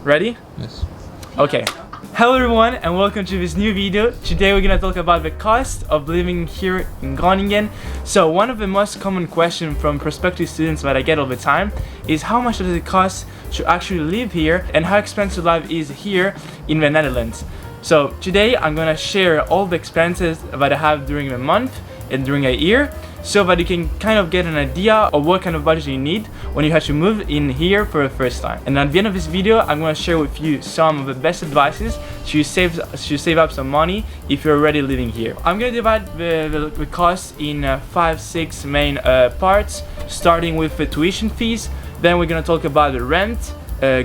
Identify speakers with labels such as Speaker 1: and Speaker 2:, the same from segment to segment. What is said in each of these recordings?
Speaker 1: Ready?
Speaker 2: Yes.
Speaker 1: Okay. Hello everyone and welcome to this new video. Today we're gonna talk about the cost of living here in Groningen. So one of the most common questions from prospective students that I get all the time is how much does it cost to actually live here and how expensive life is here in the Netherlands. So today I'm gonna share all the expenses that I have during the month and during a year, so that you can kind of get an idea of what kind of budget you need when you have to move in here for the first time. And at the end of this video, I'm going to share with you some of the best advices to save up some money if you're already living here. I'm going to divide the cost in 5-6 main parts, starting with the tuition fees. Then we're going to talk about the rent,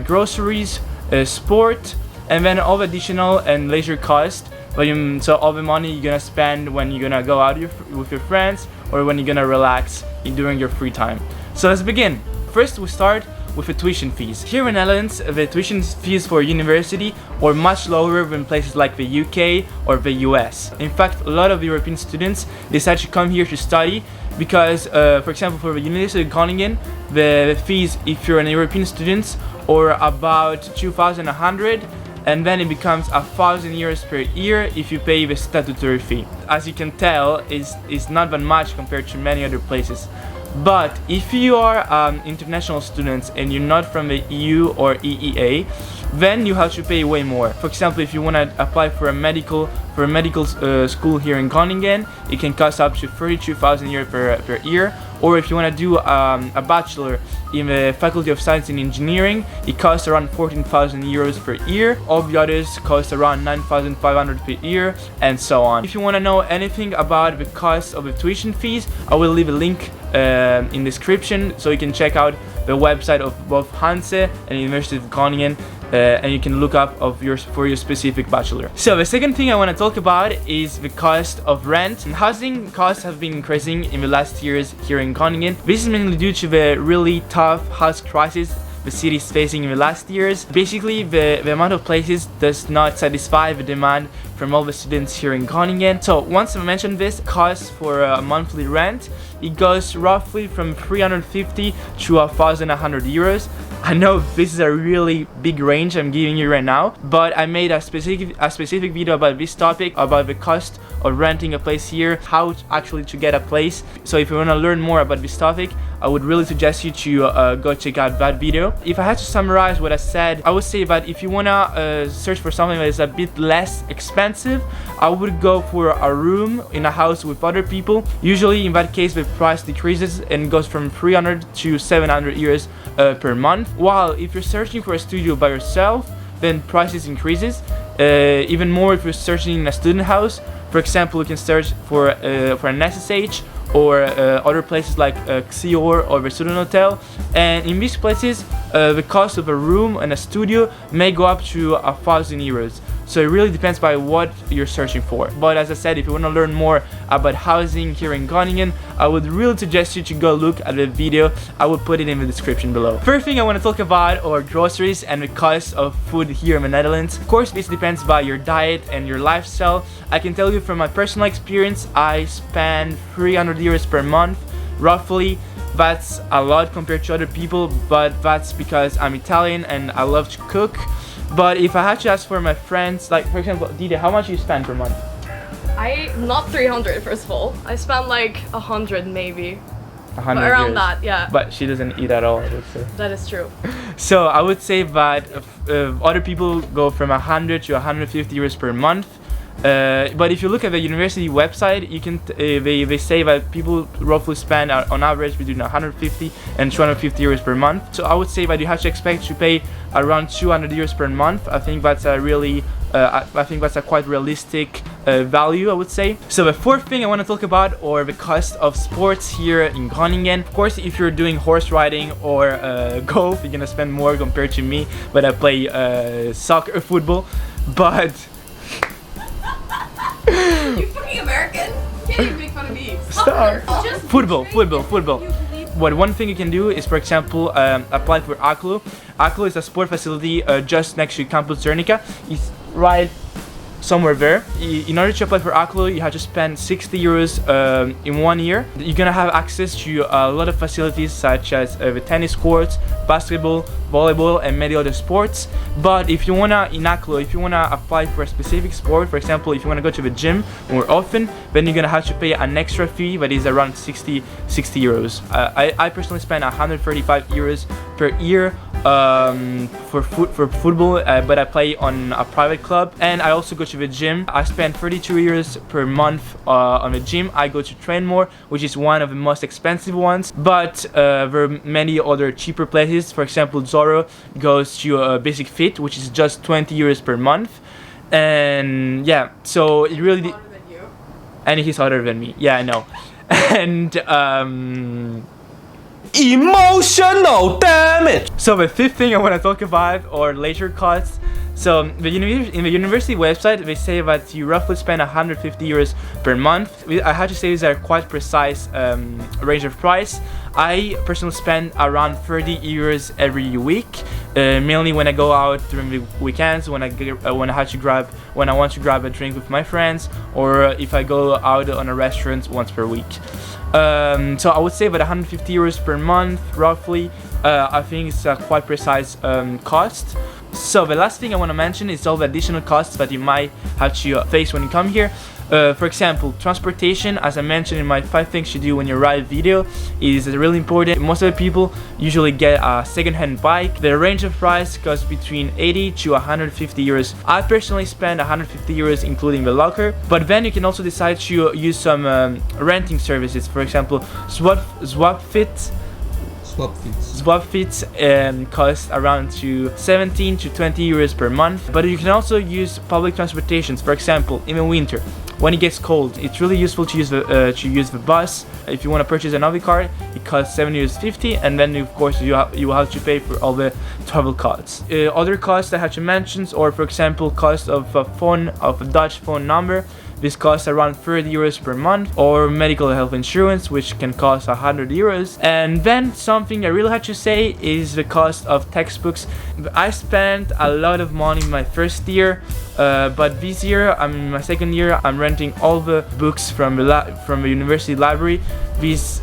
Speaker 1: groceries, sport, and then all the additional and leisure costs. So all the money you're gonna spend when you're gonna go out with your friends or when you're gonna relax during your free time. So let's begin. First we start with the tuition fees. Here in the Netherlands, the tuition fees for university are much lower than places like the UK or the US. In fact, a lot of European students decide to come here to study because, for example, for the University of Groningen, the fees, if you're an European student, are about 2,100. And then it becomes 1,000 euros per year if you pay the statutory fee. As you can tell, it's not that much compared to many other places. But if you are international students and you're not from the EU or EEA, then you have to pay way more. For example, if you want to apply for a medical school here in Groningen, it can cost up to 32,000 euros per year. Or if you want to do a bachelor in the Faculty of Science and Engineering, it costs around 14,000 euros per year. All the others cost around 9,500 per year, and so on. If you want to know anything about the cost of the tuition fees, I will leave a link in the description so you can check out the website of both Hanze and University of Groningen. And you can look up for your specific bachelor. So the second thing I want to talk about is the cost of rent. And housing costs have been increasing in the last years here in Groningen. This is mainly due to the really tough house crisis the city is facing in the last years. Basically, the amount of places does not satisfy the demand from all the students here in Groningen. So once I mentioned this, cost for a monthly rent, it goes roughly from 350 to 1,100 euros. I know this is a really big range I'm giving you right now, but I made a specific video about this topic, about the cost of renting a place here, how actually to get a place. So if you want to learn more about this topic, I would really suggest you to go check out that video. If I had to summarize what I said, I would say that if you want to search for something that is a bit less expensive, I would go for a room in a house with other people. Usually in that case the price decreases and goes from 300 to 700 euros per month. While if you're searching for a studio by yourself, then prices increases. Even more if you're searching in a student house. For example, you can search for an SSH or other places like Xior or the student hotel, and in these places the cost of a room and a studio may go up to 1,000 euros. So it really depends by what you're searching for. But as I said, if you want to learn more about housing here in Groningen, I would really suggest you to go look at the video. I will put it in the description below. First thing I want to talk about are groceries and the cost of food here in the Netherlands. Of course, this depends by your diet and your lifestyle. I can tell you from my personal experience, I spend 300 euros per month, roughly. That's a lot compared to other people, but that's because I'm Italian and I love to cook. But if I had to ask for my friends, like for example, Didi, how much do you spend per month?
Speaker 3: Not 300 first of all. I spend like 100 maybe.
Speaker 1: 100
Speaker 3: around
Speaker 1: euros.
Speaker 3: that, yeah.
Speaker 1: But she doesn't eat at all, I would say.
Speaker 3: That is true.
Speaker 1: So I would say that other people go from 100 to 150 euros per month. But if you look at the university website, you can they say that people roughly spend on average between 150 and 250 euros per month. So I would say that you have to expect to pay around 200 euros per month. I think that's a really I think that's a quite realistic value, I would say. So the fourth thing I want to talk about are the cost of sports here in Groningen. Of course, if you're doing horse riding or golf, you're gonna spend more compared to me, but I play soccer, football. But
Speaker 3: You fucking American? You can't even make fun of me.
Speaker 1: Stop. Football. What one thing you can do is, for example, apply for ACLU. ACLU is a sport facility just next to Campus Cernica. It's right somewhere there. In order to apply for ACLO, you have to spend 60 euros in 1 year. You're gonna have access to a lot of facilities such as the tennis courts, basketball, volleyball, and many other sports. But if you wanna, in ACLO, if you wanna apply for a specific sport, for example, if you wanna go to the gym more often, then you're gonna have to pay an extra fee that is around 60 euros. I personally spend 135 euros per year for football, but I play on a private club, and I also go to the gym. I spend 32 euros per month on the gym. I go to Train More, which is one of the most expensive ones, but there are many other cheaper places. For example, Zoro goes to Basic Fit, which is just 20 euros per month, and yeah, so it really and he's hotter than me. Yeah, I know. And
Speaker 2: emotional damage.
Speaker 1: so the fifth thing I want to talk about are leisure costs. So in the university website, they say that you roughly spend 150 euros per month. I have to say these are quite precise range of price. I personally spend around 30 euros every week, mainly when I go out during the weekends, when I want to grab a drink with my friends, or if I go out on a restaurant once per week. So I would say that 150 euros per month, roughly. I think it's a quite precise cost. So the last thing I want to mention is all the additional costs that you might have to face when you come here. For example, transportation, as I mentioned in my 5 things to do when you arrive video, is really important. Most of the people usually get a second-hand bike. The range of price goes between 80 to 150 euros. I personally spend 150 euros including the locker, but then you can also decide to use some renting services. For example, Swap fits cost around to 17 to 20 euros per month, but you can also use public transportations. For example, in the winter, when it gets cold, it's really useful to use the bus. If you want to purchase another card, it costs 7.50 €, and then of course you will have to pay for all the travel costs. Other costs I have to mention, or for example, cost of a Dutch phone number. This costs around 30 euros per month, or medical health insurance, which can cost 100 euros. And then something I really have to say is the cost of textbooks. I spent a lot of money in my first year, but this year, I'm in my second year, I'm renting all the books from the university library. This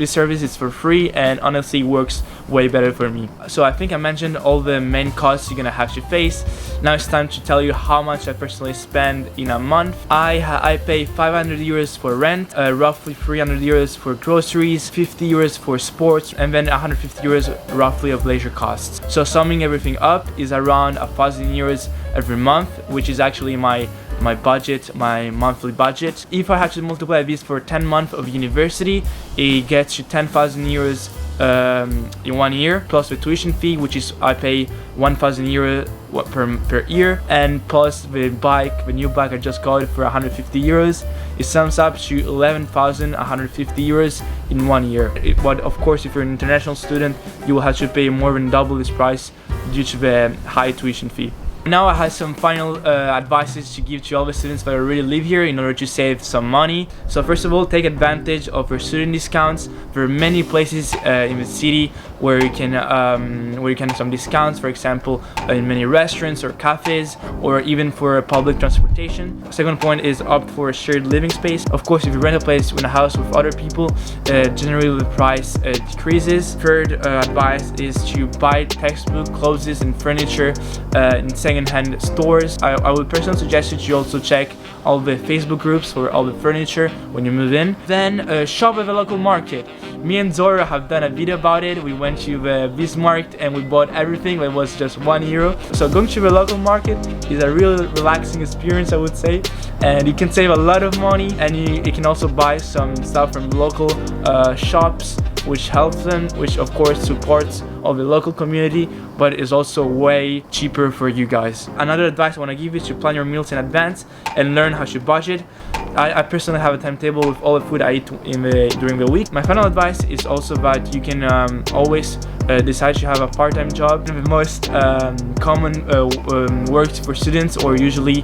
Speaker 1: service is for free, and honestly works way better for me. So I think I mentioned all the main costs you're gonna have to face. Now it's time to tell you how much I personally spend in a month. I pay 500 euros for rent, roughly 300 euros for groceries, 50 euros for sports, and then 150 euros roughly of leisure costs. So summing everything up is around 1,000 euros every month, which is actually my budget, my monthly budget. If I have to multiply this for 10 months of university, it gets to 10,000 euros in 1 year, plus the tuition fee, which is I pay 1,000 euros per year, and plus the new bike I just got for 150 euros. It sums up to 11,150 euros in 1 year. But of course, if you're an international student, you will have to pay more than double this price due to the high tuition fee. Now I have some final advices to give to all the students that already live here in order to save some money. So first of all, take advantage of your student discounts. There are many places in the city where you can have some discounts. For example, in many restaurants or cafes, or even for public transportation. Second point is opt for a shared living space. Of course, if you rent a place in a house with other people, generally the price decreases. Third advice is to buy textbook, clothes, and furniture in second-hand stores. I would personally suggest you to also check all the Facebook groups for all the furniture when you move in. Then shop at the local market. Me and Zora have done a video about it. We went to the Bismarck and we bought everything that was just €1. So going to the local market is a really relaxing experience, I would say, and you can save a lot of money, and you can also buy some stuff from local shops, which helps them, which of course supports all the local community, but is also way cheaper for you guys. Another advice I want to give is to plan your meals in advance and learn how to budget. I personally have a timetable with all the food I eat during the week. My final advice is also that you can always decide to have a part-time job. The most common works for students or usually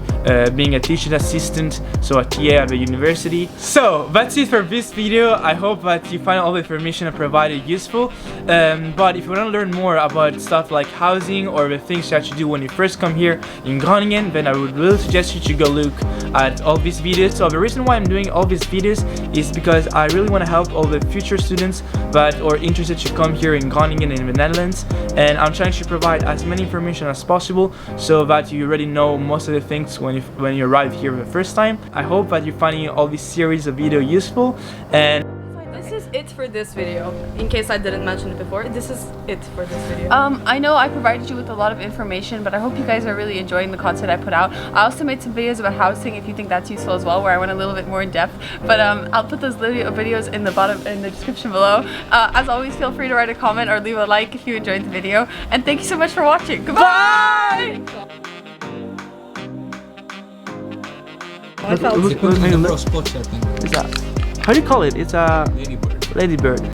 Speaker 1: being a teaching assistant, so a TA at the university. So that's it for this video. I hope that you find all the information I provided useful. But if you want to learn more about stuff like housing or the things you have to do when you first come here in Groningen, then I would really suggest you to go look at all these videos. So the reason why I'm doing all these videos is because I really want to help all the future students that are interested to come here in Groningen in the Netherlands, and I'm trying to provide as many information as possible so that you already know most of the things when you arrive here the first time. I hope that you're finding all these series of video useful, and
Speaker 3: This is it for this video. In case I didn't mention it before, this is it for this video.
Speaker 4: I know I provided you with a lot of information, but I hope you guys are really enjoying the content I put out. I also made some videos about housing if you think that's useful as well, where I went a little bit more in depth. But I'll put those videos in the description below. As always, feel free to write a comment or leave a like if you enjoyed the video. And thank you so much for watching. Goodbye!
Speaker 1: how do you call it? It's a ladybird.